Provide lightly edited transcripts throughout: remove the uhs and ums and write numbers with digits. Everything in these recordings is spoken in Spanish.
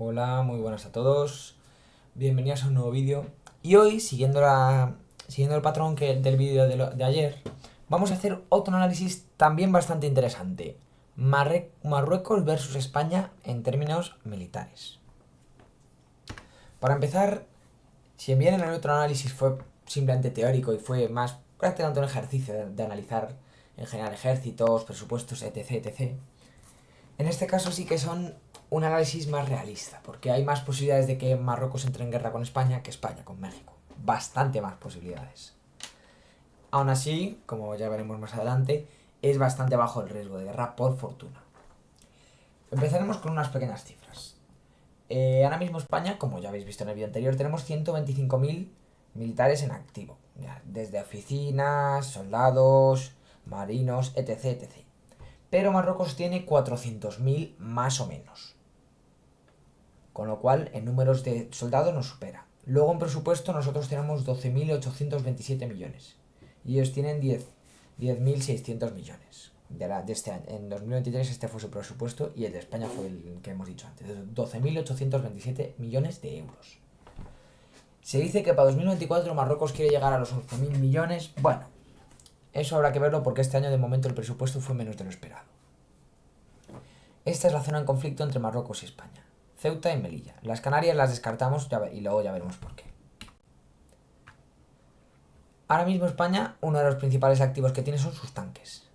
Hola, muy buenas a todos. Bienvenidos a un nuevo vídeo. Y hoy, siguiendo el patrón del vídeo de ayer, vamos a hacer otro análisis también bastante interesante. Marruecos versus España en términos militares. Para empezar, si bien el otro análisis fue simplemente teórico y fue más prácticamente un ejercicio de analizar en general ejércitos, presupuestos, etc. En este caso sí que son un análisis más realista, porque hay más posibilidades de que Marruecos entre en guerra con España que España con México. Bastante más posibilidades. Aún así, como ya veremos más adelante, es bastante bajo el riesgo de guerra, por fortuna. Empezaremos con unas pequeñas cifras. Ahora mismo España, como ya habéis visto en el vídeo anterior, tenemos 125.000 militares en activo. Desde oficinas, soldados, marinos, etc. Pero Marruecos tiene 400.000 más o menos. Con lo cual, en números de soldados nos supera. Luego en presupuesto nosotros tenemos 12.827 millones. Y ellos tienen 10.600 millones. De este año. En 2023 este fue su presupuesto y el de España fue el que hemos dicho antes. 12.827 millones de euros. Se dice que para 2024 Marruecos quiere llegar a los 11.000 millones. Bueno, eso habrá que verlo porque este año de momento el presupuesto fue menos de lo esperado. Esta es la zona en conflicto entre Marruecos y España. Ceuta y Melilla. Las Canarias las descartamos y luego ya veremos por qué. Ahora mismo España, uno de los principales activos que tiene son sus tanques,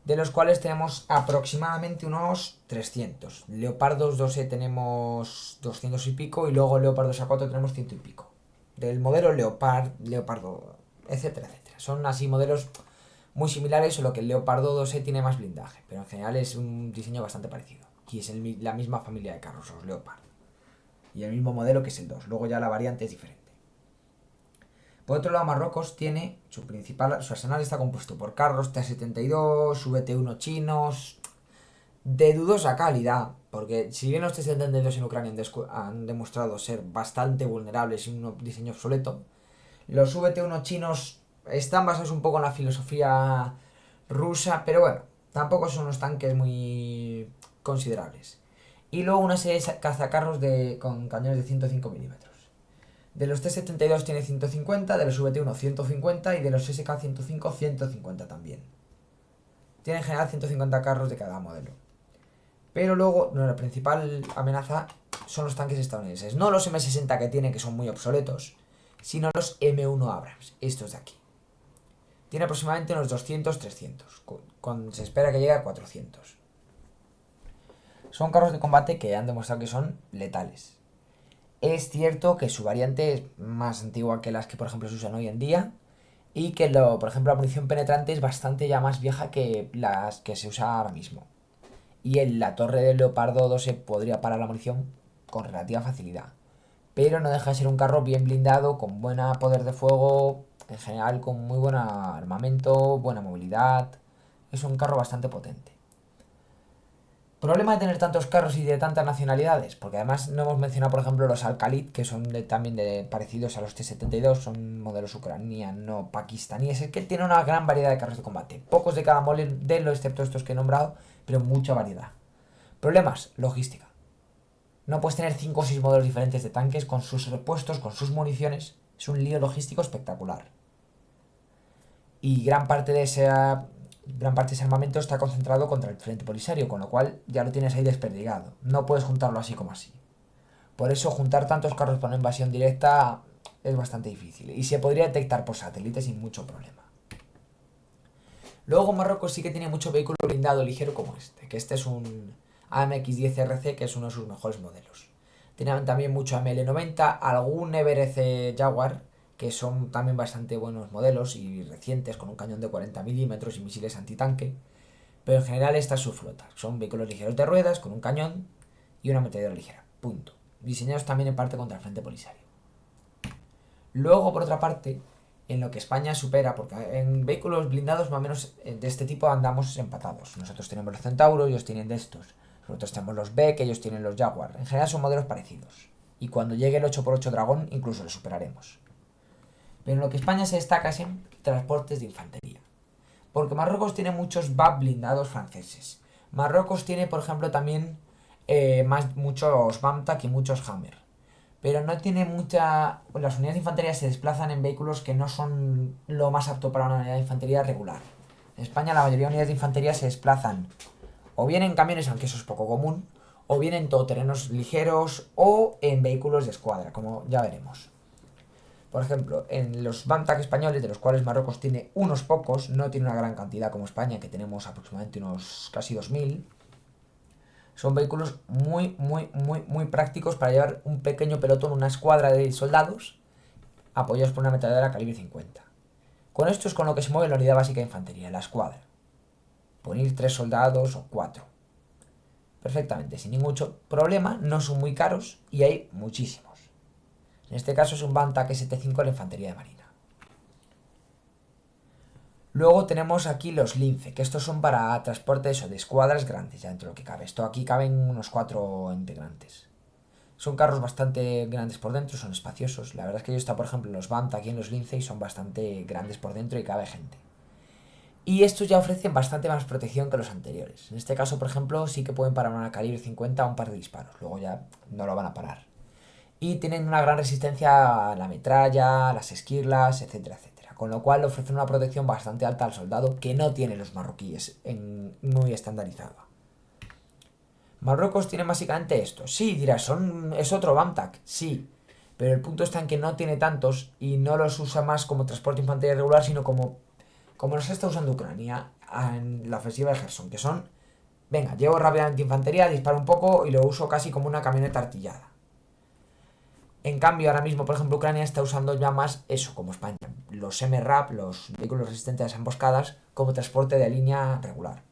de los cuales tenemos aproximadamente unos 300. Leopardos 2E tenemos 200 y pico y luego Leopardos A4 tenemos 100 y pico. Del modelo Leopardo, etcétera. Son así modelos muy similares, solo que el Leopardo 2E tiene más blindaje, pero en general es un diseño bastante parecido. Y es la misma familia de carros, los Leopard. Y el mismo modelo que es el 2. Luego ya la variante es diferente. Por otro lado, Marruecos tiene su arsenal está compuesto por carros T-72, VT-1 chinos, de dudosa calidad, porque si bien los T-72 en Ucrania han demostrado ser bastante vulnerables y un diseño obsoleto, los VT-1 chinos están basados un poco en la filosofía rusa, pero bueno, tampoco son unos tanques muy considerables. Y luego una serie de cazacarros con cañones de 105 milímetros. De los T-72 tiene 150, de los VT-1 150 y de los SK-105 150 también. Tiene en general 150 carros de cada modelo. Pero luego, la principal amenaza son los tanques estadounidenses. No los M60 que tiene, que son muy obsoletos, sino los M1 Abrams, estos de aquí. Tiene aproximadamente unos 200-300, se espera que llegue a 400. Son carros de combate que han demostrado que son letales. Es cierto que su variante es más antigua que las que por ejemplo se usan hoy en día y que por ejemplo la munición penetrante es bastante ya más vieja que las que se usa ahora mismo. Y en la torre del Leopardo 2 se podría parar la munición con relativa facilidad. Pero no deja de ser un carro bien blindado, con buen poder de fuego, en general con muy buen armamento, buena movilidad. Es un carro bastante potente. Problema de tener tantos carros y de tantas nacionalidades, porque además no hemos mencionado por ejemplo los Al-Khalid, que son también parecidos a los T-72, son modelos ucraniano pakistaníes, es que tiene una gran variedad de carros de combate, pocos de cada modelo excepto estos que he nombrado, pero mucha variedad. Problemas, logística. No puedes tener 5 o 6 modelos diferentes de tanques con sus repuestos, con sus municiones. Es un lío logístico espectacular. Y gran parte de ese armamento está concentrado contra el frente polisario, con lo cual ya lo tienes ahí desperdigado. No puedes juntarlo así como así. Por eso juntar tantos carros para una invasión directa es bastante difícil. Y se podría detectar por satélite sin mucho problema. Luego Marruecos sí que tiene mucho vehículo blindado ligero como este, que este es un AMX-10 RC, que es uno de sus mejores modelos. Tienen también mucho AML-90, algún Everest Jaguar, que son también bastante buenos modelos y recientes, con un cañón de 40 milímetros y misiles antitanque. Pero en general esta es su flota. Son vehículos ligeros de ruedas, con un cañón y una ametralladora ligera. Punto. Diseñados también en parte contra el frente polisario. Luego, por otra parte, en lo que España supera, porque en vehículos blindados más o menos de este tipo andamos empatados. Nosotros tenemos los Centauro, ellos tienen de estos. Nosotros tenemos los Beck, ellos tienen los Jaguar. En general son modelos parecidos. Y cuando llegue el 8x8 Dragón, incluso lo superaremos. Pero en lo que España se destaca es en transportes de infantería. Porque Marruecos tiene muchos BAP blindados franceses. Marruecos tiene, por ejemplo, también muchos BAMTAC y muchos Hammer. Pero no tiene mucha... Las unidades de infantería se desplazan en vehículos que no son lo más apto para una unidad de infantería regular. En España la mayoría de unidades de infantería se desplazan o bien en camiones, aunque eso es poco común, o bien en todoterrenos ligeros o en vehículos de escuadra, como ya veremos. Por ejemplo, en los BAMTAC españoles, de los cuales Marruecos tiene unos pocos, no tiene una gran cantidad como España, que tenemos aproximadamente unos casi 2000. Son vehículos muy prácticos para llevar un pequeño pelotón, una escuadra de soldados, apoyados por una ametralladora calibre 50. Con esto es con lo que se mueve la unidad básica de infantería, la escuadra. Pueden ir 3 soldados o 4. Perfectamente, sin ningún problema, no son muy caros y hay muchísimos. En este caso es un BAMTAC ST5 de la infantería de marina. Luego tenemos aquí los Lince, que estos son para transporte de escuadras grandes, ya dentro de lo que cabe. Esto aquí caben unos 4 integrantes. Son carros bastante grandes por dentro, son espaciosos. La verdad es que yo he estado, por ejemplo, en los BAMTAC aquí en los Lince y son bastante grandes por dentro y cabe gente. Y estos ya ofrecen bastante más protección que los anteriores. En este caso, por ejemplo, sí que pueden parar una calibre 50 a un par de disparos. Luego ya no lo van a parar. Y tienen una gran resistencia a la metralla, a las esquirlas, etcétera, etcétera. Con lo cual ofrecen una protección bastante alta al soldado que no tienen los marroquíes muy estandarizada. Marruecos tiene básicamente esto. Sí, dirás, es otro BAMTAC. Sí. Pero el punto está en que no tiene tantos y no los usa más como transporte infantil regular, sino como los está usando Ucrania en la ofensiva de Gerson, que son, venga, llevo rápidamente infantería, disparo un poco y lo uso casi como una camioneta artillada. En cambio, ahora mismo, por ejemplo, Ucrania está usando ya más eso, como España, los MRAP, los vehículos resistentes a las emboscadas, como transporte de línea regular.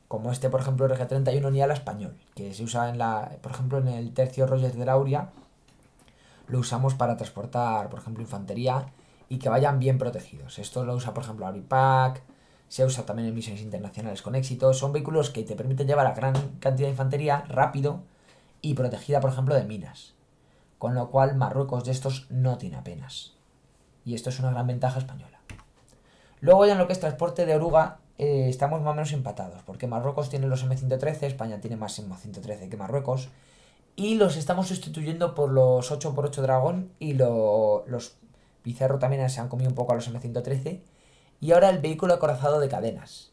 Como este, por ejemplo, el RG-31 Niala español, que se usa por ejemplo, en el tercio Rogers de Lauria, lo usamos para transportar, por ejemplo, infantería y que vayan bien protegidos. Esto lo usa, por ejemplo, Auripac, se usa también en misiones internacionales con éxito. Son vehículos que te permiten llevar a gran cantidad de infantería rápido y protegida, por ejemplo, de minas. Con lo cual Marruecos de estos no tiene apenas. Y esto es una gran ventaja española. Luego ya en lo que es transporte de oruga estamos más o menos empatados, porque Marruecos tiene los M113, España tiene más M113 que Marruecos, y los estamos sustituyendo por los 8x8 Dragón y los Pizarro también se han comido un poco a los M113. Y ahora el vehículo acorazado de cadenas,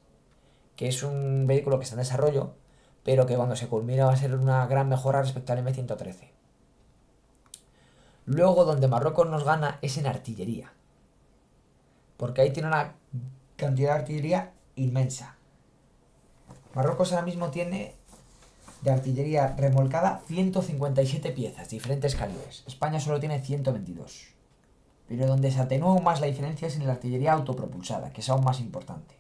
que es un vehículo que está en desarrollo, pero que cuando se culmina va a ser una gran mejora respecto al M113. Luego donde Marruecos nos gana es en artillería, porque ahí tiene una cantidad de artillería inmensa. Marruecos ahora mismo tiene de artillería remolcada 157 piezas, diferentes calibres. España solo tiene 122. Pero donde se atenúa aún más la diferencia es en la artillería autopropulsada, que es aún más importante.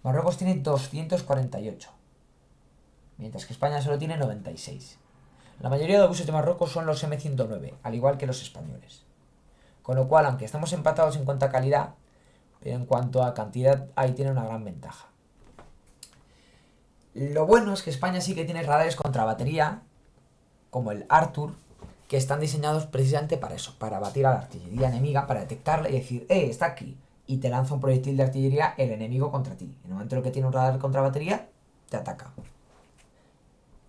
Marruecos tiene 248, mientras que España solo tiene 96. La mayoría de buses de Marruecos son los M109, al igual que los españoles. Con lo cual, aunque estamos empatados en cuanto a calidad, pero en cuanto a cantidad, ahí tiene una gran ventaja. Lo bueno es que España sí que tiene radares contra batería, como el Artur, que están diseñados precisamente para eso, para batir a la artillería enemiga, para detectarla y decir, está aquí, y te lanza un proyectil de artillería el enemigo contra ti. En el momento en el que tiene un radar contra batería, te ataca.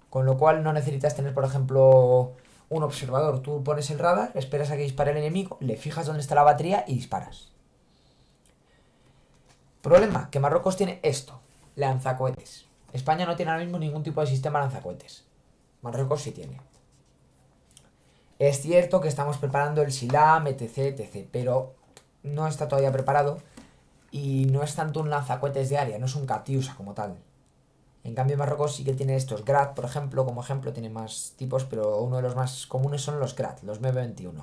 Con lo cual no necesitas tener, por ejemplo, un observador. Tú pones el radar, esperas a que dispare el enemigo, le fijas dónde está la batería y disparas. Problema, que Marruecos tiene esto, lanzacohetes. España no tiene ahora mismo ningún tipo de sistema lanzacohetes. Marruecos sí tiene. Es cierto que estamos preparando el SILAM, etc, pero no está todavía preparado y no es tanto un lanzacohetes de área, no es un Katyusha como tal. En cambio Marruecos sí que tiene estos Grad, por ejemplo, como ejemplo, tiene más tipos, pero uno de los más comunes son los Grad, los MB21.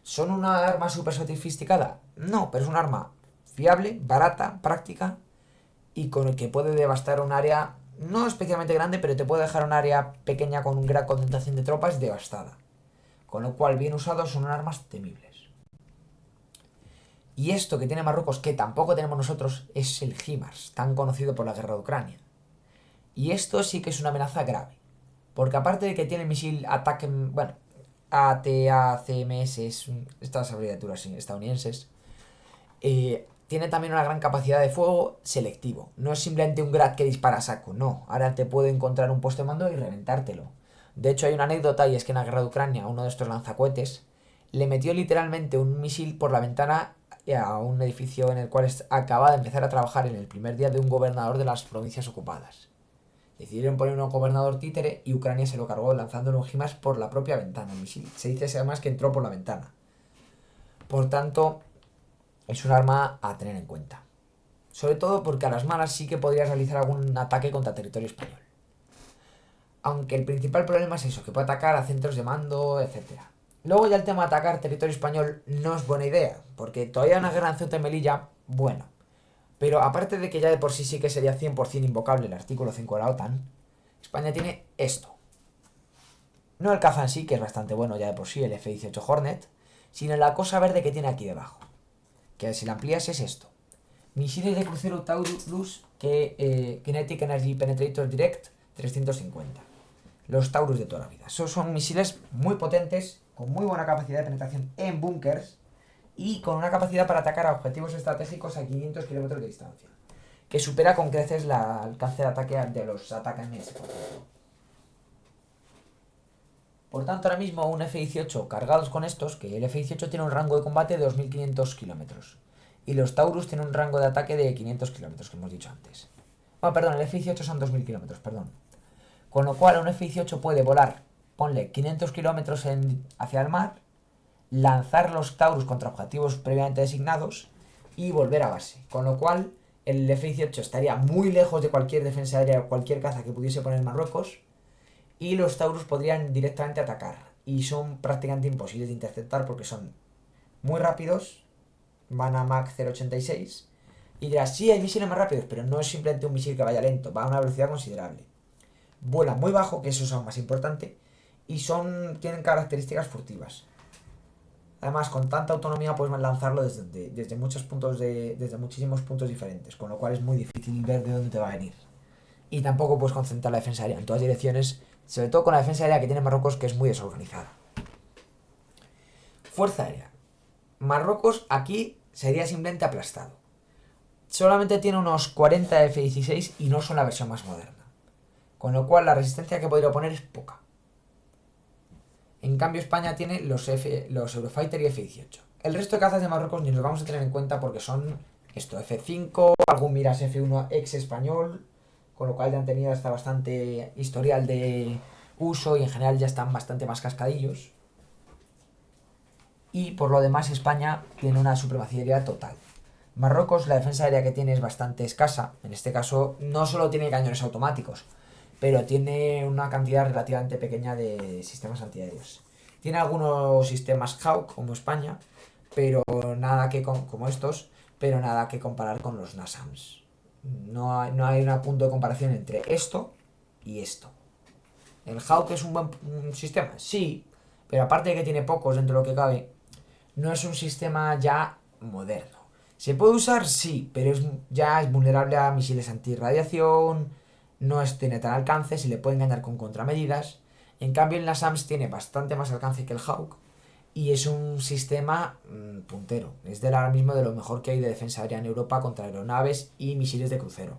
¿Son una arma súper sofisticada? No, pero es un arma fiable, barata, práctica y con el que puede devastar un área no especialmente grande, pero te puede dejar un área pequeña con una gran concentración de tropas devastada. Con lo cual, bien usados, son armas temibles. Y esto que tiene Marruecos, que tampoco tenemos nosotros, es el HIMARS, tan conocido por la guerra de Ucrania. Y esto sí que es una amenaza grave. Porque aparte de que tiene el misil ataque, ATACMS, estas abreviaturas estadounidenses, tiene también una gran capacidad de fuego selectivo. No es simplemente un Grad que dispara a saco, no. Ahora te puede encontrar un puesto de mando y reventártelo. De hecho, hay una anécdota y es que en la guerra de Ucrania uno de estos lanzacohetes le metió literalmente un misil por la ventana a un edificio en el cual acaba de empezar a trabajar en el primer día de un gobernador de las provincias ocupadas. Decidieron poner un gobernador títere y Ucrania se lo cargó lanzándole un HIMARS por la propia ventana. El misil se dice además que entró por la ventana. Por tanto, es un arma a tener en cuenta. Sobre todo porque a las malas sí que podrías realizar algún ataque contra territorio español. Aunque el principal problema es eso, que puede atacar a centros de mando, etcétera. Luego ya el tema de atacar territorio español no es buena idea, porque todavía una guerra en Ceuta y Melilla, bueno. Pero aparte de que ya de por sí sí que sería 100% invocable el artículo 5 de la OTAN, España tiene esto. No el caza en sí, que es bastante bueno ya de por sí, el F-18 Hornet, sino la cosa verde que tiene aquí debajo. Que si la amplías es esto. Misiles de crucero Taurus Kinetic Energy Penetrator Direct 350. Los Taurus de toda la vida. Esos son misiles muy potentes, con muy buena capacidad de penetración en búnkers y con una capacidad para atacar a objetivos estratégicos a 500 kilómetros de distancia, que supera con creces el alcance de ataque de los ATACMS, por ejemplo. Por tanto, ahora mismo un F-18 cargados con estos, que el F-18 tiene un rango de combate de 2.500 kilómetros y los Taurus tienen un rango de ataque de 500 kilómetros, que hemos dicho antes. Bueno, perdón, el F-18 son 2.000 kilómetros, perdón. Con lo cual un F-18 puede volar, ponle 500 kilómetros hacia el mar, lanzar los Taurus contra objetivos previamente designados y volver a base. Con lo cual el F-18 estaría muy lejos de cualquier defensa aérea o cualquier caza que pudiese poner Marruecos y los Taurus podrían directamente atacar. Y son prácticamente imposibles de interceptar porque son muy rápidos, van a Mach 0.86 y dirás, sí, hay misiles más rápidos, pero no es simplemente un misil que vaya lento, va a una velocidad considerable. Vuelan muy bajo, que eso es aún más importante, y tienen características furtivas. Además, con tanta autonomía puedes lanzarlo desde muchísimos puntos diferentes, con lo cual es muy difícil ver de dónde te va a venir. Y tampoco puedes concentrar la defensa aérea en todas direcciones, sobre todo con la defensa aérea que tiene Marruecos, que es muy desorganizada. Fuerza aérea. Marruecos aquí sería simplemente aplastado. Solamente tiene unos 40 F-16 y no son la versión más moderna. Con lo cual la resistencia que podría poner es poca. En cambio España tiene los Eurofighter y F-18. El resto de cazas de Marruecos ni los vamos a tener en cuenta porque son esto, F-5, algún Miras F-1 ex español, con lo cual ya han tenido hasta bastante historial de uso y en general ya están bastante más cascadillos. Y por lo demás España tiene una supremacía aérea total. Marruecos, la defensa aérea que tiene es bastante escasa. En este caso no solo tiene cañones automáticos, pero tiene una cantidad relativamente pequeña de sistemas antiaéreos. Tiene algunos sistemas Hawk como España, pero nada que como estos, pero nada que comparar con los NASAMS. No hay un punto de comparación entre esto y esto. ¿El Hawk es un buen sistema? Sí, pero aparte de que tiene pocos dentro de lo que cabe, no es un sistema ya moderno. ¿Se puede usar? Sí, pero ya es vulnerable a misiles antirradiación, no tiene tan alcance, se le puede engañar con contramedidas. En cambio, el NASAMS tiene bastante más alcance que el Hawk y es un sistema puntero. Es ahora mismo de lo mejor que hay de defensa aérea en Europa contra aeronaves y misiles de crucero.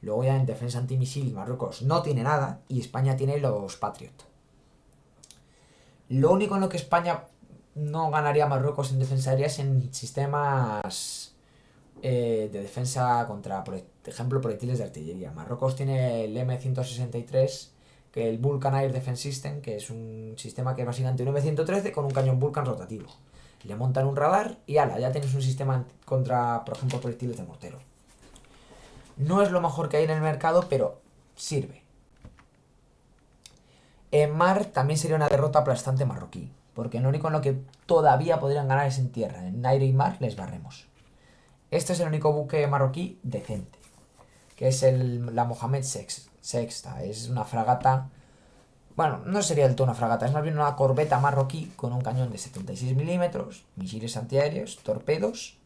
Luego ya en defensa antimisil Marruecos no tiene nada y España tiene los Patriot. Lo único en lo que España no ganaría a Marruecos en defensa aérea es en sistemas de defensa contra, por ejemplo, proyectiles de artillería. Marruecos tiene el M163, que el Vulcan Air Defense System, que es un sistema que es básicamente un M113 con un cañón Vulcan rotativo. Le montan un radar y ala, ya tienes un sistema contra, por ejemplo, proyectiles de mortero. No es lo mejor que hay en el mercado, pero sirve. En mar también sería una derrota aplastante marroquí, porque lo único en lo que todavía podrían ganar es en tierra. En aire y mar les barremos. Este es el único buque marroquí decente, que es la Mohamed Sexta. Es una fragata, bueno, no sería del todo una fragata, es más bien una corbeta marroquí con un cañón de 76 milímetros, misiles antiaéreos, torpedos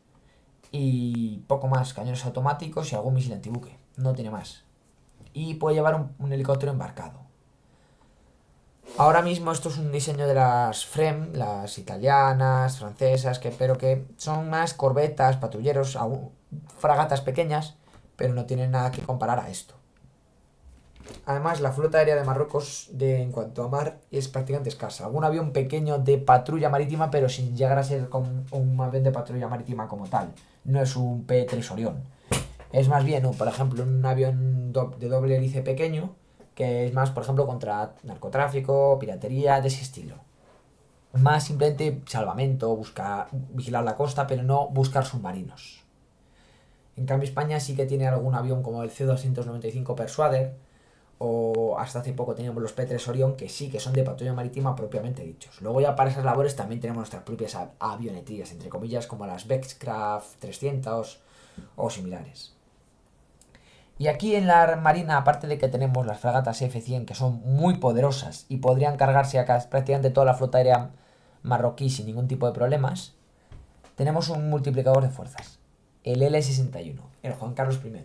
y poco más, cañones automáticos y algún misil antibuque. No tiene más. Y puede llevar un helicóptero embarcado. Ahora mismo esto es un diseño de las FREM, las italianas, francesas, pero que son más corbetas, patrulleros, fragatas pequeñas, pero no tienen nada que comparar a esto. Además, la flota aérea de Marruecos, en cuanto a mar, es prácticamente escasa. Algún avión pequeño de patrulla marítima, pero sin llegar a ser como un avión de patrulla marítima como tal. No es un P-3 Orión. Es más bien, por ejemplo, un avión de doble hélice pequeño, que es más, por ejemplo, contra narcotráfico, piratería, de ese estilo. Más simplemente salvamento, buscar, vigilar la costa, pero no buscar submarinos. En cambio, España sí que tiene algún avión como el C-295 Persuader, o hasta hace poco teníamos los P-3 Orión, que sí que son de patrulla marítima propiamente dichos. Luego ya para esas labores también tenemos nuestras propias avionetías, entre comillas, como las Beechcraft 300 o similares. Y aquí en la Marina, aparte de que tenemos las fragatas F-100, que son muy poderosas y podrían cargarse a prácticamente toda la flota aérea marroquí sin ningún tipo de problemas, tenemos un multiplicador de fuerzas, el L-61, el Juan Carlos I,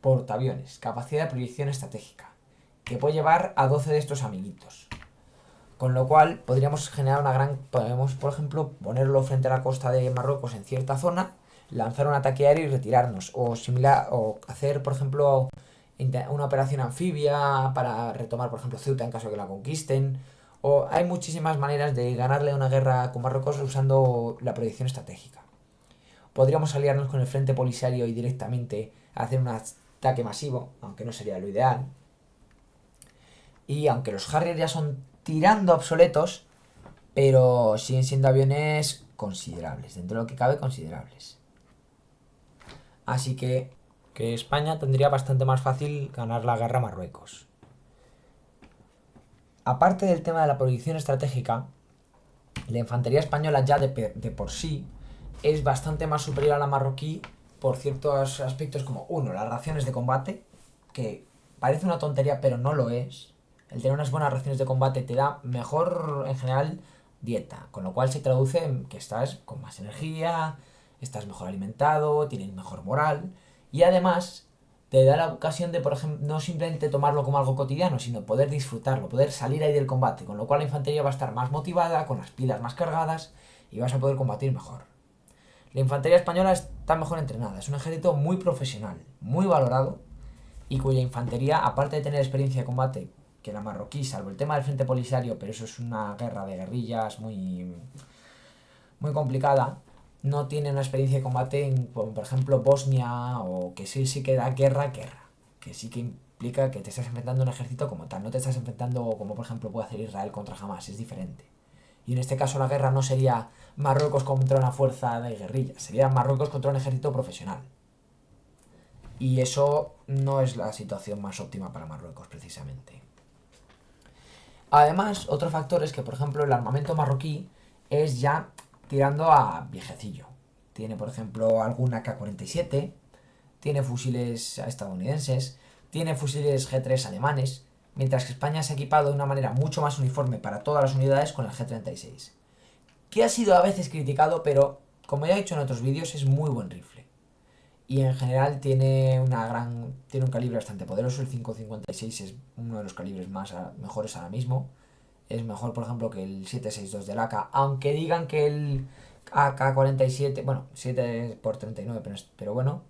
portaaviones, capacidad de proyección estratégica, que puede llevar a 12 de estos amiguitos. Con lo cual podríamos generar podemos, por ejemplo, ponerlo frente a la costa de Marruecos en cierta zona, lanzar un ataque aéreo y retirarnos. O similar, o hacer, por ejemplo, una operación anfibia para retomar, por ejemplo, Ceuta en caso de que la conquisten. O hay muchísimas maneras de ganarle una guerra con Marruecos usando la proyección estratégica. Podríamos aliarnos con el Frente Polisario y directamente hacer un ataque masivo, aunque no sería lo ideal. Y aunque los Harrier ya son tirando obsoletos, pero siguen siendo aviones considerables, dentro de lo que cabe considerables. Así que España tendría bastante más fácil ganar la guerra a Marruecos. Aparte del tema de la proyección estratégica, la infantería española ya de por sí es bastante más superior a la marroquí por ciertos aspectos como, uno, las raciones de combate, que parece una tontería pero no lo es. El tener unas buenas raciones de combate te da mejor, en general, dieta, con lo cual se traduce en que estás con más energía, estás mejor alimentado, tienes mejor moral y además te da la ocasión de, por ejemplo, no simplemente tomarlo como algo cotidiano, sino poder disfrutarlo, poder salir ahí del combate, con lo cual la infantería va a estar más motivada, con las pilas más cargadas y vas a poder combatir mejor. La infantería española está mejor entrenada, es un ejército muy profesional, muy valorado y cuya infantería, aparte de tener experiencia de combate, que la marroquí, salvo el tema del frente polisario, pero eso es una guerra de guerrillas muy complicada, no tiene una experiencia de combate como por ejemplo Bosnia, o que sí que da guerra, que sí que implica que te estás enfrentando a un ejército como tal, no te estás enfrentando como por ejemplo puede hacer Israel contra Hamas, es diferente. Y en este caso la guerra no sería Marruecos contra una fuerza de guerrillas, sería Marruecos contra un ejército profesional. Y eso no es la situación más óptima para Marruecos, precisamente. Además, otro factor es que, por ejemplo, el armamento marroquí es ya tirando a viejecillo. Tiene, por ejemplo, algún AK-47, tiene fusiles estadounidenses, tiene fusiles G3 alemanes, mientras que España se ha equipado de una manera mucho más uniforme para todas las unidades con el G36, que ha sido a veces criticado, pero como ya he dicho en otros vídeos, es muy buen rifle. Y en general tiene un calibre bastante poderoso. El 5.56 es uno de los calibres mejores ahora mismo. Es mejor, por ejemplo, que el 7.62 del AK, aunque digan que el AK-47, bueno, 7 por 39, pero bueno,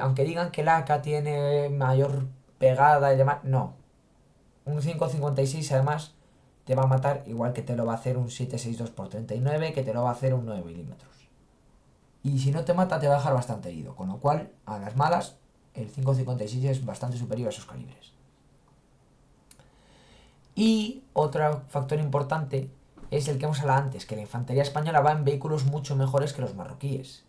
aunque digan que el AK tiene mayor pegada y demás, no. Un 5.56 además te va a matar igual que te lo va a hacer un 7.62 por 39, que te lo va a hacer un 9 milímetros. Y si no te mata te va a dejar bastante herido, con lo cual, a las malas, el 5.56 es bastante superior a esos calibres. Y otro factor importante es el que hemos hablado antes, que la infantería española va en vehículos mucho mejores que los marroquíes.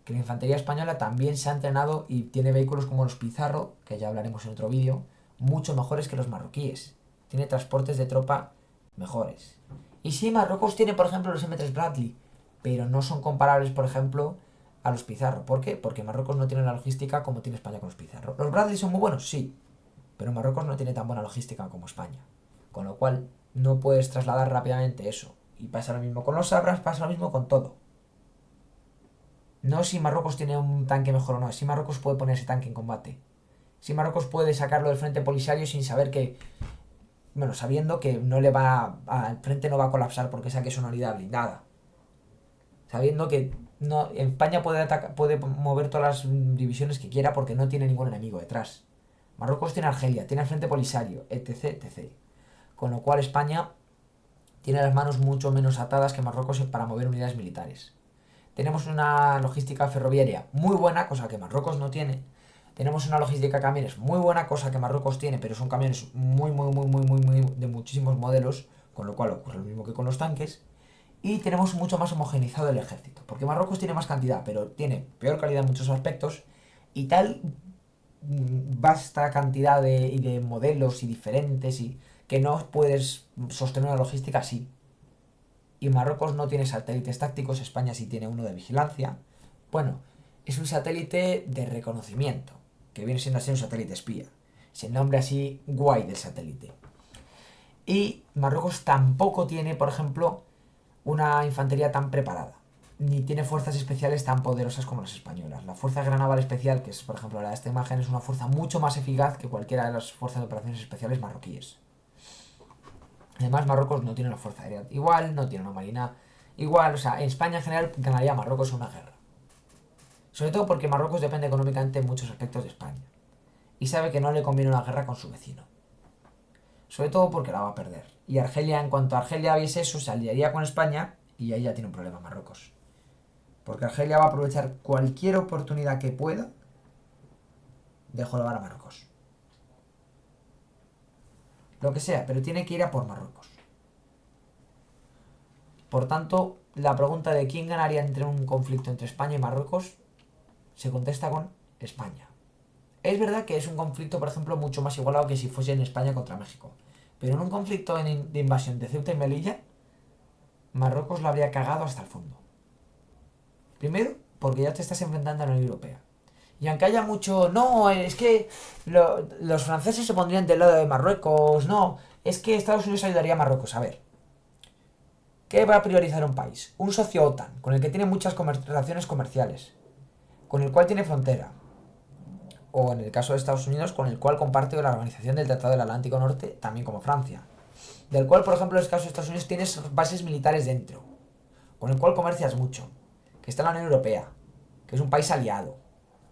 Que la infantería española también se ha entrenado y tiene vehículos como los Pizarro, que ya hablaremos en otro vídeo, mucho mejores que los marroquíes. Tiene transportes de tropa mejores. Y sí, Marruecos tiene, por ejemplo, los M3 Bradley, pero no son comparables, por ejemplo, a los Pizarro. ¿Por qué? Porque Marruecos no tiene la logística como tiene España con los Pizarro. ¿Los Bradley son muy buenos? Sí, pero Marruecos no tiene tan buena logística como España. Con lo cual, no puedes trasladar rápidamente eso. Y pasa lo mismo con los Abrams, pasa lo mismo con todo. No si Marruecos tiene un tanque mejor o no, si Marruecos puede poner ese tanque en combate. Si Marruecos puede sacarlo del frente polisario sin saber que, bueno, sabiendo que no le va al frente no va a colapsar porque saque su unidad blindada. Sabiendo que no, España puede mover todas las divisiones que quiera porque no tiene ningún enemigo detrás. Marruecos tiene Argelia, tiene el Frente Polisario, etc, etc. Con lo cual España tiene las manos mucho menos atadas que Marruecos para mover unidades militares. Tenemos una logística ferroviaria muy buena, cosa que Marruecos no tiene. Tenemos una logística de camiones muy buena, cosa que Marruecos tiene, pero son camiones muy de muchísimos modelos, con lo cual ocurre lo mismo que con los tanques. Y tenemos mucho más homogeneizado el ejército, porque Marruecos tiene más cantidad, pero tiene peor calidad en muchos aspectos, y tal vasta cantidad de modelos y diferentes, y que no puedes sostener una logística así. Y Marruecos no tiene satélites tácticos, España sí tiene uno de vigilancia. Bueno, es un satélite de reconocimiento, que viene siendo así un satélite espía. Es el nombre así guay del satélite. Y Marruecos tampoco tiene, por ejemplo, una infantería tan preparada, ni tiene fuerzas especiales tan poderosas como las españolas. La Fuerza Aérea Naval Especial, que es por ejemplo la de esta imagen, es una fuerza mucho más eficaz que cualquiera de las fuerzas de operaciones especiales marroquíes. Además, Marruecos no tiene una fuerza aérea igual, no tiene una marina igual. O sea, en España en general ganaría Marruecos en una guerra. Sobre todo porque Marruecos depende económicamente en muchos aspectos de España. Y sabe que no le conviene una guerra con su vecino. Sobre todo porque la va a perder. Y Argelia, en cuanto a Argelia viese eso, se aliaría con España y ahí ya tiene un problema Marruecos. Porque Argelia va a aprovechar cualquier oportunidad que pueda de jorobar a Marruecos. Lo que sea, pero tiene que ir a por Marruecos. Por tanto, la pregunta de quién ganaría entre un conflicto entre España y Marruecos se contesta con España. Es verdad que es un conflicto, por ejemplo, mucho más igualado que si fuese en España contra México. Pero en un conflicto de invasión de Ceuta y Melilla, Marruecos lo habría cagado hasta el fondo. Primero, porque ya te estás enfrentando a la Unión Europea. Y aunque haya mucho, no, es que los franceses se pondrían del lado de Marruecos, no, es que Estados Unidos ayudaría a Marruecos. A ver, ¿qué va a priorizar un país? Un socio OTAN, con el que tiene muchas relaciones comerciales, con el cual tiene frontera, o en el caso de Estados Unidos, con el cual comparte la organización del Tratado del Atlántico Norte, también como Francia, del cual, por ejemplo, en el caso de Estados Unidos tienes bases militares dentro, con el cual comercias mucho, que está en la Unión Europea, que es un país aliado,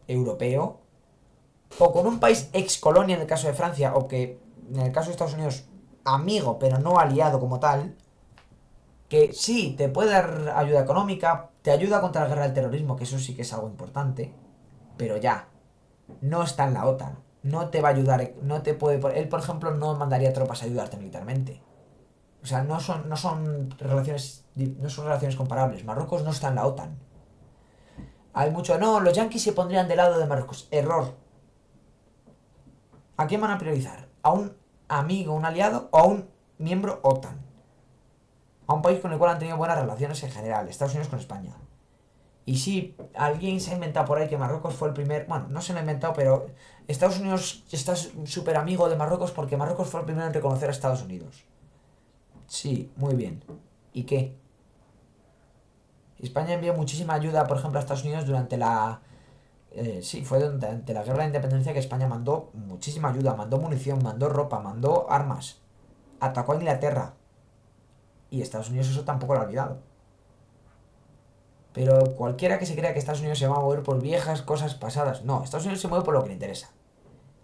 europeo, o con un país ex colonia en el caso de Francia, o que en el caso de Estados Unidos, amigo, pero no aliado como tal, que sí, te puede dar ayuda económica, te ayuda contra la guerra del terrorismo, que eso sí que es algo importante, pero ya, no está en la OTAN, no te va a ayudar, no te puede... Él, por ejemplo, no mandaría tropas a ayudarte militarmente. O sea, no son relaciones comparables. Marruecos no está en la OTAN. Hay mucho, no, los yanquis se pondrían del lado de Marruecos. Error. ¿A quién van a priorizar? ¿A un amigo, un aliado o a un miembro OTAN? A un país con el cual han tenido buenas relaciones en general, Estados Unidos con España. Y sí, alguien se ha inventado por ahí que Marruecos fue el primer... Bueno, no se lo ha inventado, pero Estados Unidos está súper amigo de Marruecos porque Marruecos fue el primero en reconocer a Estados Unidos. Sí, muy bien. ¿Y qué? España envió muchísima ayuda, por ejemplo, a Estados Unidos durante la... sí, fue durante la guerra de independencia que España mandó muchísima ayuda, mandó munición, mandó ropa, mandó armas. Atacó a Inglaterra. Y Estados Unidos eso tampoco lo ha olvidado. Pero cualquiera que se crea que Estados Unidos se va a mover por viejas cosas pasadas. No, Estados Unidos se mueve por lo que le interesa.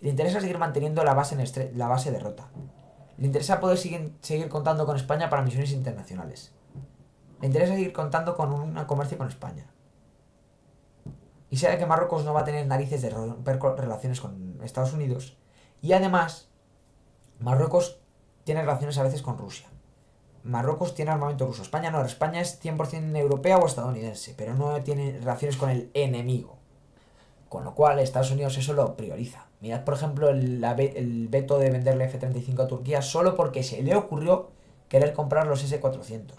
Le interesa seguir manteniendo la base, la base de Rota. Le interesa poder seguir contando con España para misiones internacionales. Le interesa seguir contando con un comercio con España. Y sabe que Marruecos no va a tener narices de romper relaciones con Estados Unidos. Y además, Marruecos tiene relaciones a veces con Rusia. Marruecos tiene armamento ruso. España no, España es 100% europea o estadounidense, pero no tiene relaciones con el enemigo. Con lo cual Estados Unidos eso lo prioriza. Mirad, por ejemplo, el veto de venderle F-35 a Turquía solo porque se le ocurrió querer comprar los S-400.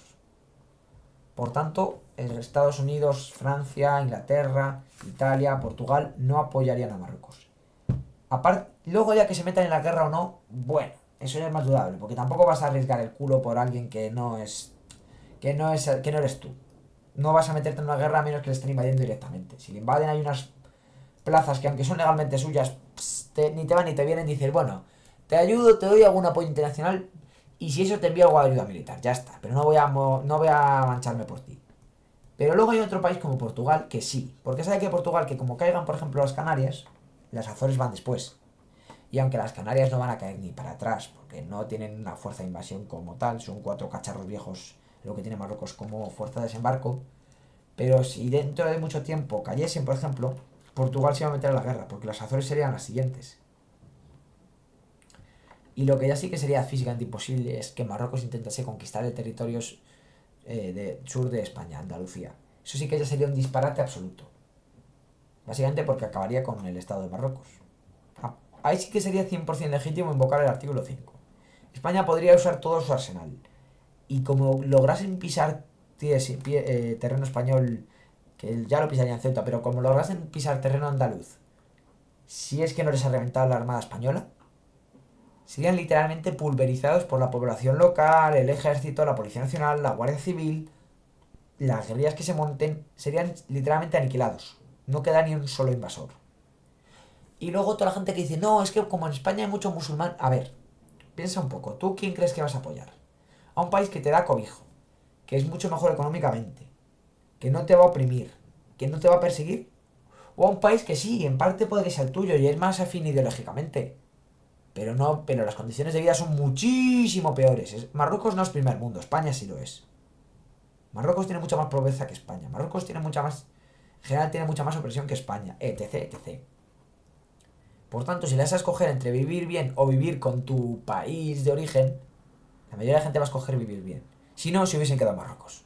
Por tanto, Estados Unidos, Francia, Inglaterra, Italia, Portugal no apoyarían a Marruecos. Luego ya que se metan en la guerra o no, bueno, eso ya es más dudable, porque tampoco vas a arriesgar el culo por alguien que no eres tú. No vas a meterte en una guerra a menos que le estén invadiendo directamente. Si le invaden hay unas plazas que aunque son legalmente suyas, ni te van ni te vienen, dices, bueno, te ayudo, te doy algún apoyo internacional y si eso te envío algo de ayuda militar, ya está, pero no voy a mancharme por ti. Pero luego hay otro país como Portugal que sí, porque sabe que Portugal, que como caigan por ejemplo las Canarias, las Azores van después. Y aunque las Canarias no van a caer ni para atrás, porque no tienen una fuerza de invasión como tal, son 4 cacharros viejos lo que tiene Marruecos como fuerza de desembarco, pero si dentro de mucho tiempo cayesen, por ejemplo, Portugal se iba a meter a la guerra, porque las Azores serían las siguientes. Y lo que ya sí que sería físicamente imposible es que Marruecos intentase conquistar el territorio de sur de España, Andalucía. Eso sí que ya sería un disparate absoluto. Básicamente porque acabaría con el Estado de Marruecos. Ahí sí que sería 100% legítimo invocar el artículo 5. España podría usar todo su arsenal. Y como lograsen pisar terreno español, que ya lo pisarían Ceuta, pero como lograsen pisar terreno andaluz, si es que no les ha reventado la Armada Española, serían literalmente pulverizados por la población local, el ejército, la Policía Nacional, la Guardia Civil. Las guerrillas que se monten serían literalmente aniquilados. No queda ni un solo invasor. Y luego toda la gente que dice, no, es que como en España hay mucho musulmán. A ver, piensa un poco, ¿tú quién crees que vas a apoyar? A un país que te da cobijo, que es mucho mejor económicamente, que no te va a oprimir, que no te va a perseguir. O a un país que sí, en parte puede ser el tuyo y es más afín ideológicamente. Pero no, pero las condiciones de vida son muchísimo peores. Marruecos no es primer mundo, España sí lo es. Marruecos tiene mucha más pobreza que España. Marruecos tiene mucha más. En general tiene mucha más opresión que España, etc, etc. Por tanto, si le vas a escoger entre vivir bien o vivir con tu país de origen, la mayoría de la gente va a escoger vivir bien. Si no, se hubiesen quedado en Marruecos.